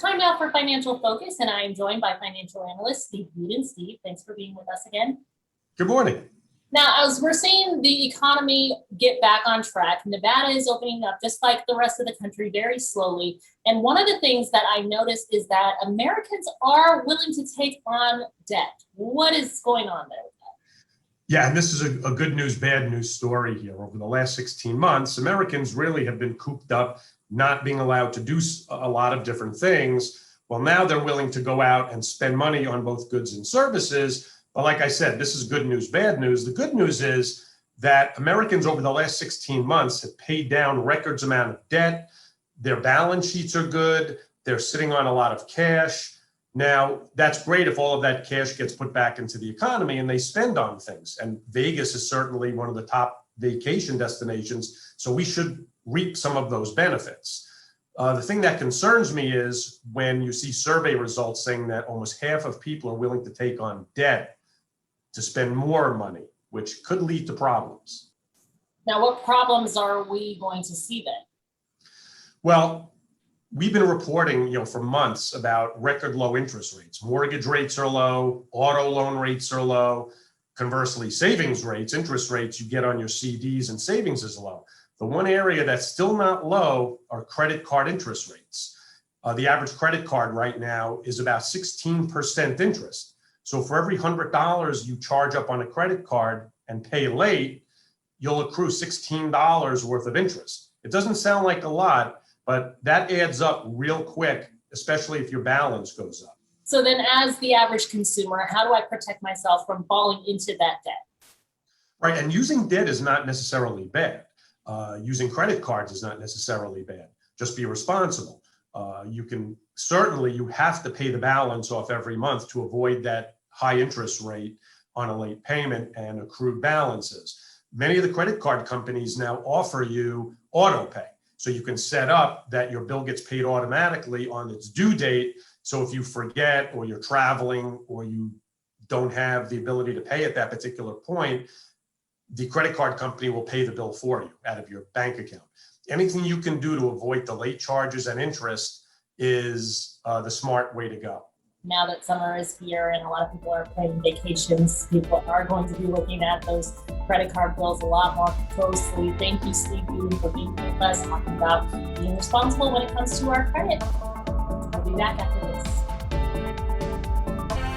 Time now for Financial Focus, and I am joined by financial analyst Steve Budin. Steve, thanks for being with us again. Good morning. Now, as we're seeing the economy get back on track, Nevada is opening up just like the rest of the country very slowly. And one of the things that I noticed is that Americans are willing to take on debt. What is going on there? Yeah, and this is a good news, bad news story here. Over the last 16 months, Americans really have been cooped up, not being allowed to do a lot of different things. Well, now they're willing to go out and spend money on both goods and services. But like I said, this is good news, bad news. The good news is that Americans over the last 16 months have paid down records amount of debt. Their balance sheets are good. They're sitting on a lot of cash. Now, that's great if all of that cash gets put back into the economy and they spend on things. And Vegas is certainly one of the top vacation destinations, so we should reap some of those benefits. The thing that concerns me is when you see survey results saying that almost half of people are willing to take on debt to spend more money, which could lead to problems. Now, what problems are we going to see then? Well, we've been reporting, for months about record low interest rates. Mortgage rates are low, auto loan rates are low. Conversely, savings rates, interest rates you get on your CDs and savings is low. The one area that's still not low are credit card interest rates. The average credit card right now is about 16% interest. So for every $100 you charge up on a credit card and pay late, you'll accrue $16 worth of interest. It doesn't sound like a lot, but that adds up real quick, especially if your balance goes up. So then as the average consumer, how do I protect myself from falling into that debt? Right, and using debt is not necessarily bad. Using credit cards is not necessarily bad. Just be responsible. You have to pay the balance off every month to avoid that high interest rate on a late payment and accrued balances. Many of the credit card companies now offer you auto pay. So you can set up that your bill gets paid automatically on its due date. So if you forget or you're traveling or you don't have the ability to pay at that particular point, the credit card company will pay the bill for you out of your bank account. Anything you can do to avoid the late charges and interest is the smart way to go. Now that summer is here and a lot of people are planning vacations, people are going to be looking at those credit card bills a lot more closely. Thank you, Steve, for being with us, talking about being responsible when it comes to our credit. We'll be back after this.